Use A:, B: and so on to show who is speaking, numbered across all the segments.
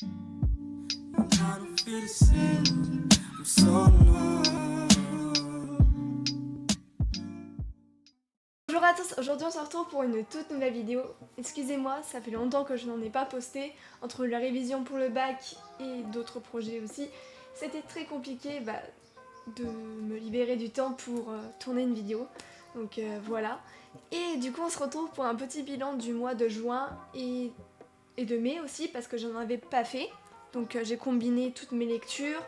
A: Bonjour à tous, aujourd'hui on se retrouve pour une toute nouvelle vidéo. Excusez-moi, ça fait longtemps que je n'en ai pas posté, entre la révision pour le bac et d'autres projets aussi. C'était très compliqué de me libérer du temps pour tourner une vidéo, donc voilà. Et du coup on se retrouve pour un petit bilan du mois de juin et de mai aussi, parce que j'en avais pas fait. Donc j'ai combiné toutes mes lectures,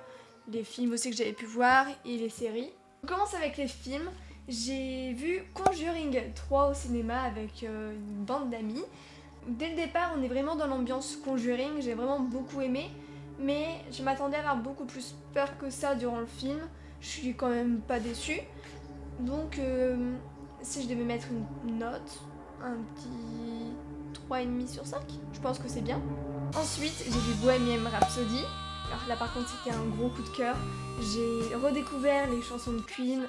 A: les films aussi que j'avais pu voir et les séries. On commence avec les films. J'ai vu Conjuring 3 au cinéma avec une bande d'amis. Dès le départ, on est vraiment dans l'ambiance Conjuring, j'ai vraiment beaucoup aimé, mais je m'attendais à avoir beaucoup plus peur que ça durant le film. Je suis quand même pas déçue. Donc, si je devais mettre une note, un petit 3,5 sur 5, je pense que c'est bien. Ensuite, j'ai vu Bohemian Rhapsody. Alors là par contre c'était un gros coup de cœur. J'ai redécouvert les chansons de Queen.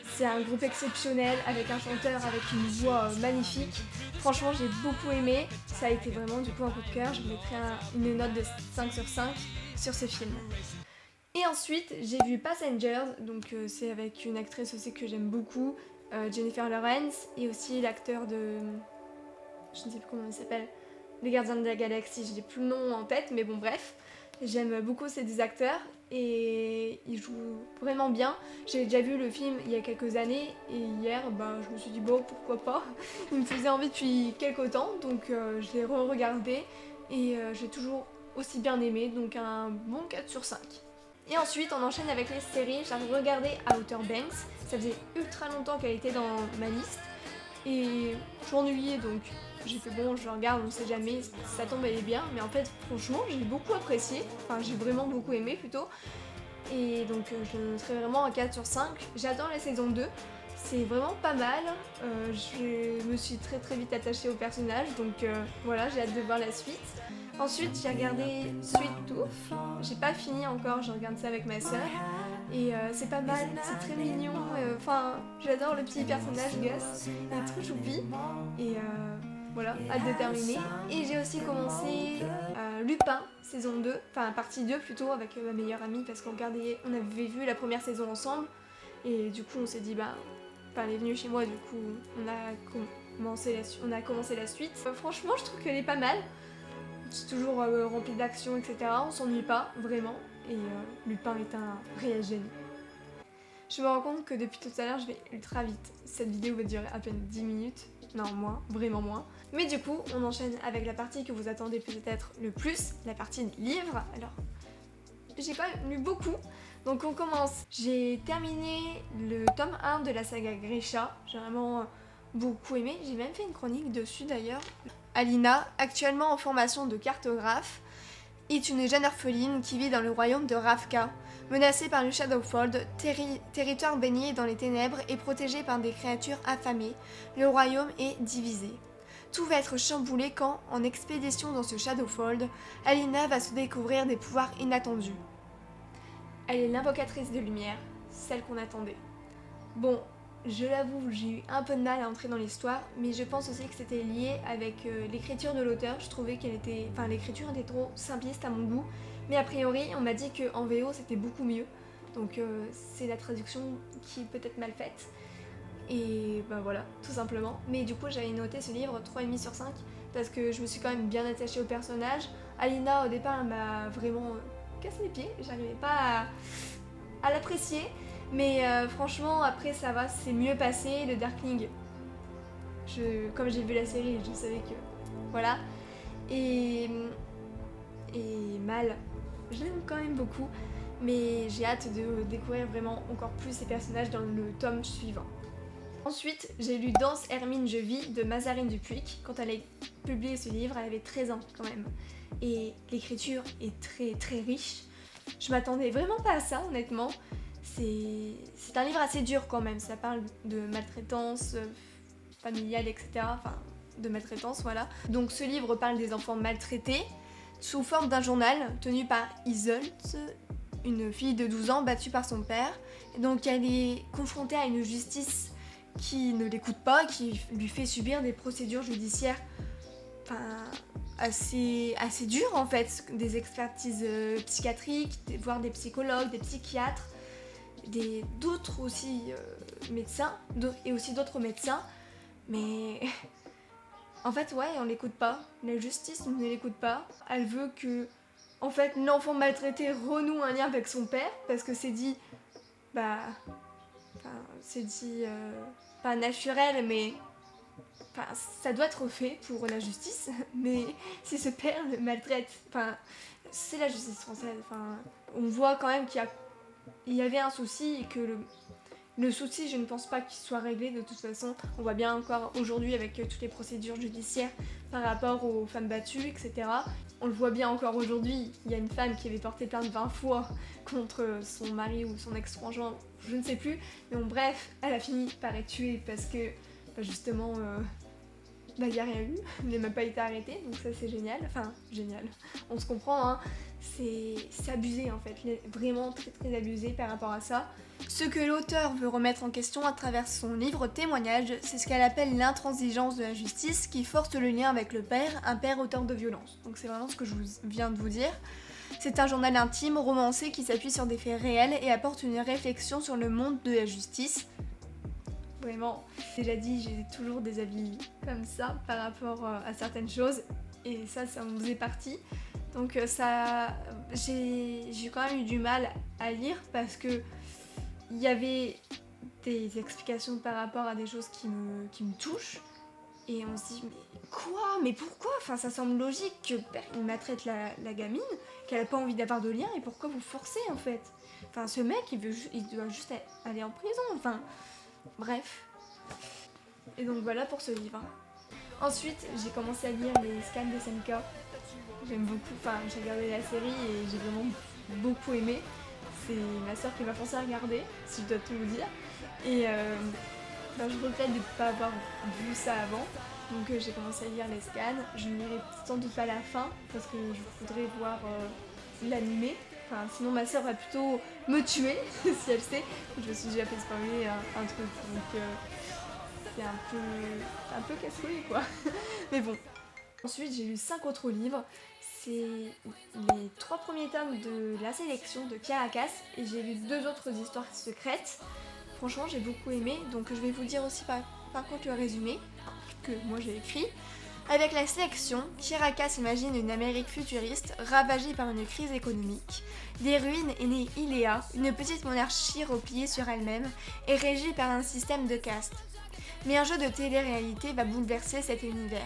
A: C'est un groupe exceptionnel avec un chanteur avec une voix magnifique. Franchement j'ai beaucoup aimé. Ça a été vraiment du coup un coup de cœur. Je mettrai une note de 5 sur 5 sur ce film. Et ensuite j'ai vu Passengers. Donc c'est avec une actrice aussi que j'aime beaucoup, Jennifer Lawrence, et aussi l'acteur de... je ne sais plus comment il s'appelle. Les Gardiens de la Galaxie, je n'ai plus le nom en tête, mais bon bref. J'aime beaucoup ces deux acteurs et ils jouent vraiment bien. J'ai déjà vu le film il y a quelques années et hier je me suis dit bon pourquoi pas. Il me faisait envie depuis quelques temps, donc je l'ai re-regardé et j'ai toujours aussi bien aimé, donc un bon 4 sur 5. Et ensuite on enchaîne avec les séries. J'ai regardé Outer Banks, ça faisait ultra longtemps qu'elle était dans ma liste et je m'ennuyais, donc j'ai fait bon, je regarde, on sait jamais, ça tombe elle est bien, mais en fait franchement j'ai beaucoup apprécié, enfin j'ai vraiment beaucoup aimé plutôt, et donc je mettrais vraiment un 4 sur 5. J'adore la saison 2, c'est vraiment pas mal, je me suis très vite attachée au personnage, donc voilà, j'ai hâte de voir la suite. Ensuite j'ai regardé Sweet Tooth, j'ai pas fini encore, je regarde ça avec ma soeur. Et c'est pas mal, c'est très mignon, enfin j'adore le petit personnage Gus, il est très choupi, et voilà, hâte de terminer. Et j'ai aussi commencé Lupin, saison 2, enfin partie 2 plutôt, avec ma meilleure amie, parce on avait vu la première saison ensemble, et du coup on s'est dit elle est venue chez moi, du coup on a commencé la suite. Franchement je trouve qu'elle est pas mal, c'est toujours rempli d'action, etc. On s'ennuie pas, vraiment. Et Lupin est un réel génie. Je me rends compte que depuis tout à l'heure, je vais ultra vite. Cette vidéo va durer à peine 10 minutes. Non, moins, vraiment moins. Mais du coup, on enchaîne avec la partie que vous attendez peut-être le plus, la partie livre. Alors, j'ai pas lu beaucoup, donc on commence. J'ai terminé le tome 1 de la saga Grisha. J'ai vraiment beaucoup aimé. J'ai même fait une chronique dessus d'ailleurs. Alina, actuellement en formation de cartographe, est une jeune orpheline qui vit dans le royaume de Ravka. Menacée par le Shadowfold, territoire baigné dans les ténèbres et protégé par des créatures affamées, le royaume est divisé. Tout va être chamboulé quand, en expédition dans ce Shadowfold, Alina va se découvrir des pouvoirs inattendus. Elle est l'invocatrice de lumière, celle qu'on attendait. Bon, je l'avoue, j'ai eu un peu de mal à entrer dans l'histoire, mais je pense aussi que c'était lié avec l'écriture de l'auteur. Je trouvais l'écriture était trop simpliste à mon goût, mais a priori, on m'a dit qu'en VO c'était beaucoup mieux. Donc c'est la traduction qui est peut-être mal faite. Et voilà, tout simplement. Mais du coup, j'avais noté ce livre 3,5 sur 5 parce que je me suis quand même bien attachée au personnage. Alina, au départ, elle m'a vraiment cassé les pieds. J'arrivais pas à l'apprécier. Mais franchement, après ça va, c'est mieux passé. Le Darkling, comme j'ai vu la série, je savais que... Voilà. Et Mal, je l'aime quand même beaucoup. Mais j'ai hâte de découvrir vraiment encore plus ces personnages dans le tome suivant. Ensuite, j'ai lu Danse Hermine je vis de Mazarine Dupuig. Quand elle a publié ce livre, elle avait 13 ans quand même. Et l'écriture est très riche. Je m'attendais vraiment pas à ça, honnêtement. C'est un livre assez dur quand même, ça parle de maltraitance familiale, etc. Enfin, de maltraitance, voilà. Donc ce livre parle des enfants maltraités sous forme d'un journal tenu par Iseult, une fille de 12 ans battue par son père. Et donc elle est confrontée à une justice qui ne l'écoute pas, qui lui fait subir des procédures judiciaires assez dures en fait, des expertises psychiatriques, voire des psychologues, des psychiatres, d'autres aussi médecins, et aussi d'autres médecins, mais en fait ouais, on l'écoute pas, la justice ne l'écoute pas, elle veut que en fait l'enfant maltraité renoue un lien avec son père, parce que c'est dit, bah, enfin, c'est dit pas naturel, mais enfin, ça doit être fait pour la justice, mais si ce père le maltraite, enfin, c'est la justice française, enfin, on voit quand même il y avait un souci et que le souci, je ne pense pas qu'il soit réglé de toute façon. On voit bien encore aujourd'hui avec toutes les procédures judiciaires par rapport aux femmes battues, etc. On le voit bien encore aujourd'hui, il y a une femme qui avait porté plainte 20 fois contre son mari ou son ex-conjoint, je ne sais plus, mais bon bref, elle a fini par être tuée parce que bah, justement il n'y a rien eu, il n'a même pas été arrêté, donc ça c'est génial, enfin génial, on se comprend, hein. C'est abusé en fait, vraiment très très abusé par rapport à ça. Ce que l'auteur veut remettre en question à travers son livre témoignage, c'est ce qu'elle appelle l'intransigeance de la justice qui force le lien avec le père, un père auteur de violence. Donc c'est vraiment ce que je viens de vous dire. C'est un journal intime, romancé, qui s'appuie sur des faits réels et apporte une réflexion sur le monde de la justice. Vraiment, déjà dit, j'ai toujours des avis comme ça par rapport à certaines choses, et ça en faisait partie. Donc ça, j'ai quand même eu du mal à lire parce que il y avait des explications par rapport à des choses qui me touchent, et on se dit mais quoi, mais pourquoi, enfin ça semble logique que il maltraite la gamine, qu'elle a pas envie d'avoir de lien, et pourquoi vous forcez en fait, enfin ce mec il doit juste aller en prison, enfin bref. Et donc voilà pour ce livre. Ensuite j'ai commencé à lire les scans de SNK. J'aime beaucoup, enfin j'ai regardé la série et j'ai vraiment beaucoup aimé. C'est ma soeur qui m'a forcé à regarder, si je dois tout vous dire. Et ben, je regrette de ne pas avoir vu ça avant. Donc j'ai commencé à lire les scans. Je ne lirai sans doute pas la fin parce que je voudrais voir l'animé. Enfin, sinon ma soeur va plutôt me tuer si elle sait. Je me suis déjà fait spoiler un truc. Donc c'est un peu casse-couille quoi. Mais bon. Ensuite j'ai lu 5 autres livres. C'est les 3 premiers tomes de La Sélection de Caracas et j'ai lu 2 autres histoires secrètes. Franchement j'ai beaucoup aimé, donc je vais vous dire aussi par contre le résumé que moi j'ai écrit. Avec La Sélection, Caracas imagine une Amérique futuriste ravagée par une crise économique. Des ruines est née Iléa, une petite monarchie repliée sur elle-même et régie par un système de caste. Mais un jeu de télé-réalité va bouleverser cet univers.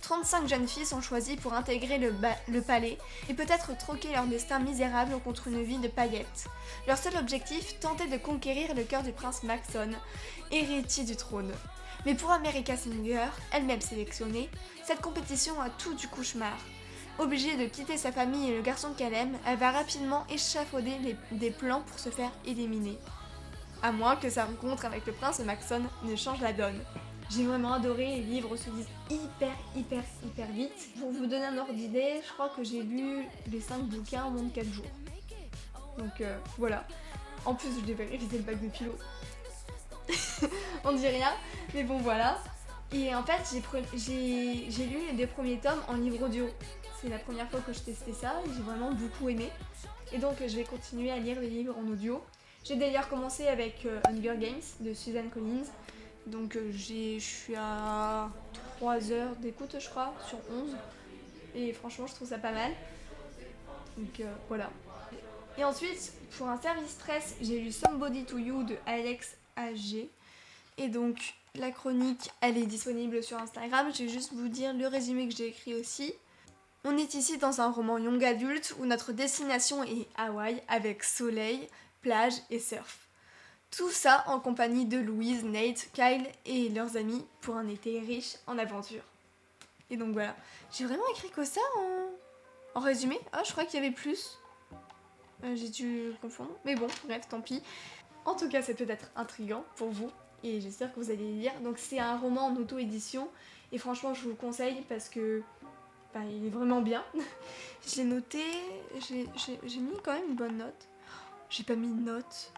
A: 35 jeunes filles sont choisies pour intégrer le palais et peut-être troquer leur destin misérable contre une vie de paillettes. Leur seul objectif, tenter de conquérir le cœur du prince Maxon, héritier du trône. Mais pour America Singer, elle-même sélectionnée, cette compétition a tout du cauchemar. Obligée de quitter sa famille et le garçon qu'elle aime, elle va rapidement échafauder des plans pour se faire éliminer. À moins que sa rencontre avec le prince Maxon ne change la donne. J'ai vraiment adoré, les livres se lisent hyper vite. Pour vous donner un ordre d'idée, je crois que j'ai lu les 5 bouquins en moins de 4 jours. Donc voilà. En plus, je devais réviser le bac de philo. On dit rien, mais bon voilà. Et en fait, j'ai lu les 2 premiers tomes en livre audio. C'est la première fois que je testais ça et j'ai vraiment beaucoup aimé. Et donc je vais continuer à lire les livres en audio. J'ai d'ailleurs commencé avec Hunger Games de Suzanne Collins. Donc je suis à 3 heures d'écoute je crois, sur 11. Et franchement je trouve ça pas mal. Donc voilà. Et ensuite, pour un service stress, j'ai lu Somebody to You de Alex AG. Et donc la chronique, elle est disponible sur Instagram. Je vais juste vous dire le résumé que j'ai écrit aussi. On est ici dans un roman young adulte où notre destination est Hawaï avec soleil, plage et surf. Tout ça en compagnie de Louise, Nate, Kyle et leurs amis pour un été riche en aventures. Et donc voilà, j'ai vraiment écrit que ça en résumé. Ah, je crois qu'il y avait plus. J'ai dû confondre, mais bon, bref, tant pis. En tout cas, c'est peut-être intriguant pour vous et j'espère que vous allez le lire. Donc c'est un roman en auto-édition et franchement, je vous le conseille parce que il est vraiment bien. J'ai noté, j'ai mis quand même une bonne note. J'ai pas mis de note.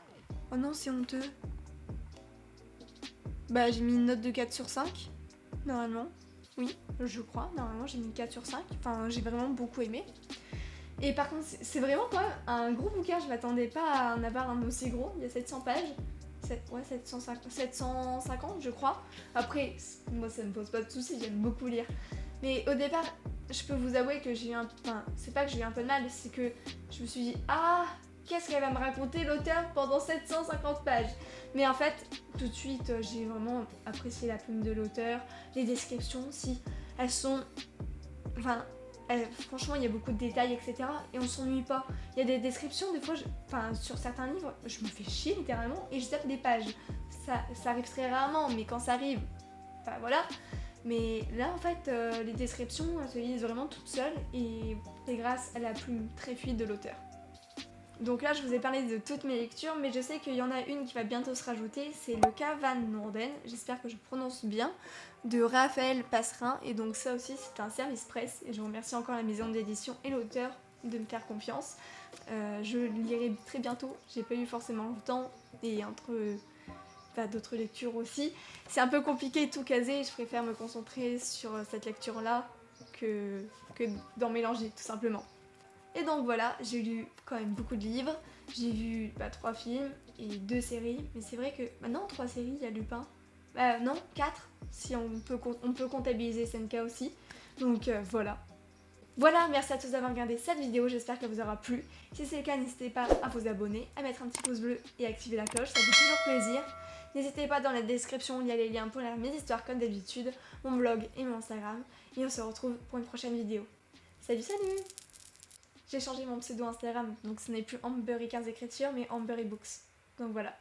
A: Oh non, c'est honteux. J'ai mis une note de 4 sur 5, normalement. Oui, je crois. Normalement, j'ai mis 4 sur 5. Enfin, j'ai vraiment beaucoup aimé. Et par contre, c'est vraiment quand même un gros bouquin. Je m'attendais pas à en avoir un aussi gros. Il y a 700 pages. Ouais, 750, je crois. Après, moi, ça me pose pas de soucis. J'aime beaucoup lire. Mais au départ, je peux vous avouer que j'ai eu un... Enfin, c'est pas que j'ai eu un peu de mal, c'est que je me suis dit, ah, qu'est-ce qu'elle va me raconter l'auteur pendant 750 pages? Mais en fait, tout de suite, j'ai vraiment apprécié la plume de l'auteur, les descriptions aussi, elles sont... Enfin, franchement, il y a beaucoup de détails, etc. Et on s'ennuie pas. Il y a des descriptions, des fois, enfin, sur certains livres, je me fais chier littéralement et je zappe des pages. Ça arrive très rarement, mais quand ça arrive, enfin voilà. Mais là, en fait, les descriptions elles se lisent vraiment toutes seules et c'est grâce à la plume très fluide de l'auteur. Donc là, je vous ai parlé de toutes mes lectures, mais je sais qu'il y en a une qui va bientôt se rajouter, c'est Le Cas Van Noorden, j'espère que je prononce bien, de Raphaël Passerin, et donc ça aussi c'est un service presse, et je remercie encore la maison d'édition et l'auteur de me faire confiance. Je le lirai très bientôt, j'ai pas eu forcément le temps, et entre d'autres lectures aussi, c'est un peu compliqué de tout caser, je préfère me concentrer sur cette lecture-là que d'en mélanger tout simplement. Et donc voilà, j'ai lu quand même beaucoup de livres, j'ai vu 3 films et 2 séries, mais c'est vrai que maintenant 3 séries, il y a Lupin. Non, 4 si on peut comptabiliser SNK aussi. Donc voilà. Voilà, merci à tous d'avoir regardé cette vidéo, j'espère qu'elle vous aura plu. Si c'est le cas, n'hésitez pas à vous abonner, à mettre un petit pouce bleu et à activer la cloche, ça fait toujours plaisir. N'hésitez pas, dans la description, il y a les liens pour lire mes histoires comme d'habitude, mon blog et mon Instagram. Et on se retrouve pour une prochaine vidéo. Salut, salut! J'ai changé mon pseudo Instagram, donc ce n'est plus Ambery15 écriture, mais Ambery Books. Donc voilà.